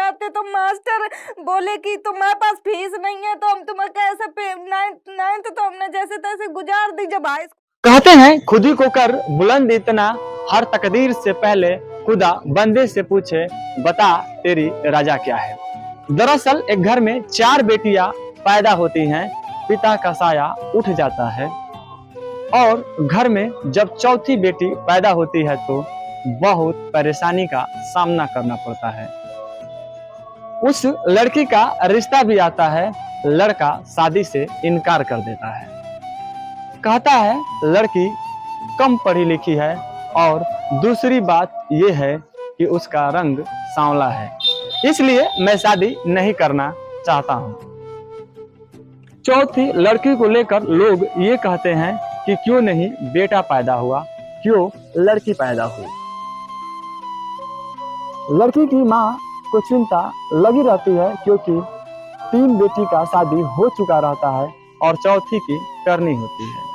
आते तो मास्टर बोले कि तुम्हारे पास फीस नहीं है तो हम तुम्हें कैसे नाइन्थ तो हमने जैसे तैसे गुजार दी। जब हाई कहते हैं खुद ही को कर बुलंद इतना, हर तकदीर से पहले खुदा बंदे से पूछे बता तेरी राजा क्या है। दरअसल एक घर में 4 बेटियां पैदा होती हैं, पिता का साया उठ जाता है और घर में जब चौथी बेटी पैदा होती है तो बहुत परेशानी का सामना करना पड़ता है। उस लड़की का रिश्ता भी आता है, लड़का शादी से इनकार कर देता है। कहता है लड़की कम पढ़ी लिखी है और दूसरी बात यह है कि उसका रंग सांवला है, इसलिए मैं शादी नहीं करना चाहता हूं। चौथी लड़की को लेकर लोग ये कहते हैं कि क्यों नहीं बेटा पैदा हुआ, क्यों लड़की पैदा हुई। लड़की की माँ को चिंता लगी रहती है क्योंकि 3 बेटी का शादी हो चुका रहता है और चौथी की करनी होती है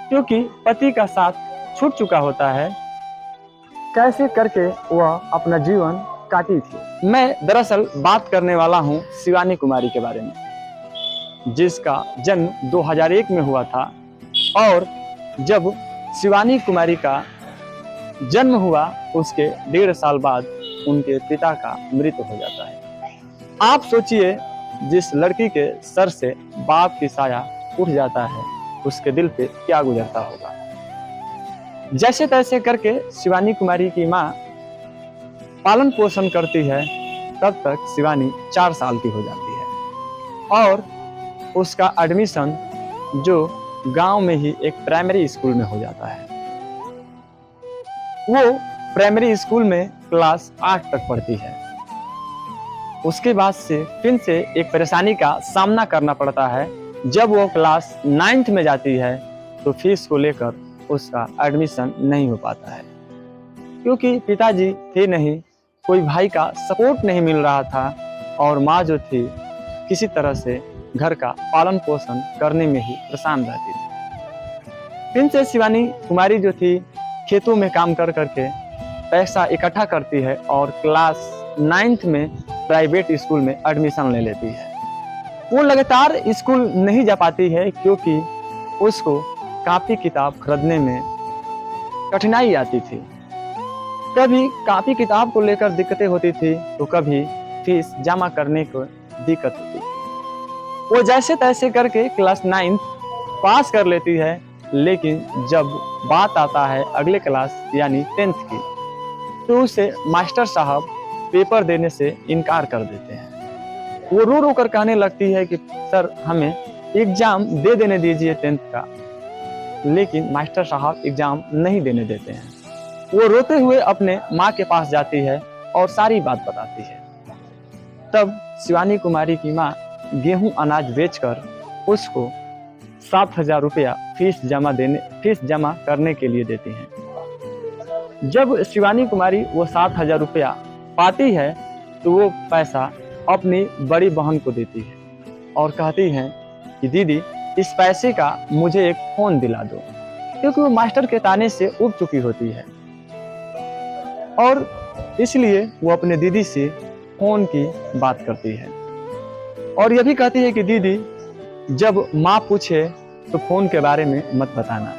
क्योंकि पति का साथ छूट चुका होता है। कैसे करके वह अपना जीवन काटी थी। मैं दरअसल बात करने वाला हूँ शिवानी कुमारी के बारे में, जिसका जन्म 2001 में हुआ था और जब शिवानी कुमारी का जन्म हुआ उसके 1.5 साल बाद उनके पिता का मृत्यु हो जाता है। आप सोचिए जिस लड़की के सर से बाप की साया उठ जाता है उसके दिल पे क्या गुजरता होगा। जैसे तैसे करके शिवानी कुमारी की माँ पालन पोषण करती है, तब तक शिवानी 4 साल की हो जाती है और उसका एडमिशन जो गांव में ही एक प्राइमरी स्कूल में हो जाता है। वो प्राइमरी स्कूल में क्लास 8 तक पढ़ती है। उसके बाद से फिर से एक परेशानी का सामना करना पड़ता है। जब वो क्लास 9th में जाती है तो फीस को लेकर उसका एडमिशन नहीं हो पाता है क्योंकि पिताजी थे नहीं, कोई भाई का सपोर्ट नहीं मिल रहा था और माँ जो थी किसी तरह से घर का पालन पोषण करने में ही परेशान रहती थी। फिर से शिवानी कुमारी जो थी खेतों में काम कर करके पैसा इकट्ठा करती है और क्लास 9th में प्राइवेट स्कूल में एडमिशन ले लेती है। वो लगातार स्कूल नहीं जा पाती है क्योंकि उसको कापी किताब खरीदने में कठिनाई आती थी। कभी कापी किताब को लेकर दिक्कतें होती थी तो कभी फीस जमा करने को दिक्कत होती थी। वो जैसे तैसे करके क्लास 9 पास कर लेती है, लेकिन जब बात आता है अगले क्लास यानी 10th की तो उसे मास्टर साहब पेपर देने से इनकार कर देते हैं। वो रो रो कर कहने लगती है कि सर हमें एग्जाम दे देने दीजिए 10th का, लेकिन मास्टर साहब एग्जाम नहीं देने देते हैं। वो रोते हुए अपने माँ के पास जाती है और सारी बात बताती है। तब शिवानी कुमारी की माँ गेहूं अनाज बेचकर उसको 7,000 रुपया फीस जमा करने के लिए देती हैं। जब शिवानी कुमारी वो 7,000 रुपया पाती है तो वो पैसा अपनी बड़ी बहन को देती है और कहती है कि दीदी इस पैसे का मुझे एक फोन दिला दो, क्योंकि वो मास्टर के ताने से उब चुकी होती है और इसलिए वो अपने दीदी से फोन की बात करती है और यह भी कहती है कि दीदी जब माँ पूछे तो फोन के बारे में मत बताना।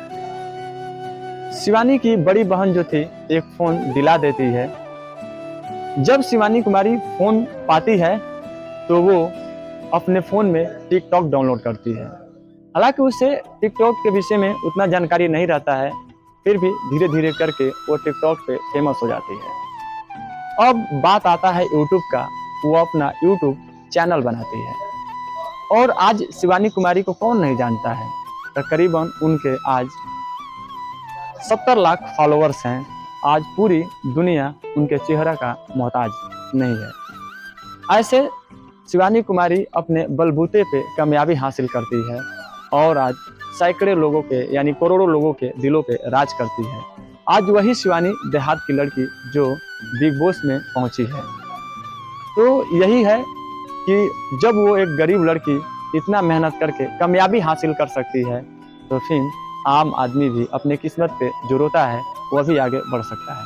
शिवानी की बड़ी बहन जो थी एक फोन दिला देती है। जब शिवानी कुमारी फोन पाती है तो वो अपने फोन में टिकटॉक डाउनलोड करती है। हालांकि उसे टिकटॉक के विषय में उतना जानकारी नहीं रहता है, फिर भी धीरे धीरे करके वो टिकटॉक पे फेमस हो जाती है। अब बात आता है यूट्यूब का। वो अपना यूट्यूब चैनल बनाती है और आज शिवानी कुमारी को कौन नहीं जानता है। तकरीबन उनके आज 70 लाख फॉलोअर्स हैं। आज पूरी दुनिया उनके चेहरा का मोहताज नहीं है। ऐसे शिवानी कुमारी अपने बलबूते पे कामयाबी हासिल करती है और आज सैकड़ों लोगों के यानी करोड़ों लोगों के दिलों पे राज करती है। आज वही शिवानी देहात की लड़की जो बिग बॉस में पहुंची है। तो यही है कि जब वो एक गरीब लड़की इतना मेहनत करके कामयाबी हासिल कर सकती है तो फिर आम आदमी भी अपने किस्मत पे जो रोता है वह भी आगे बढ़ सकता है।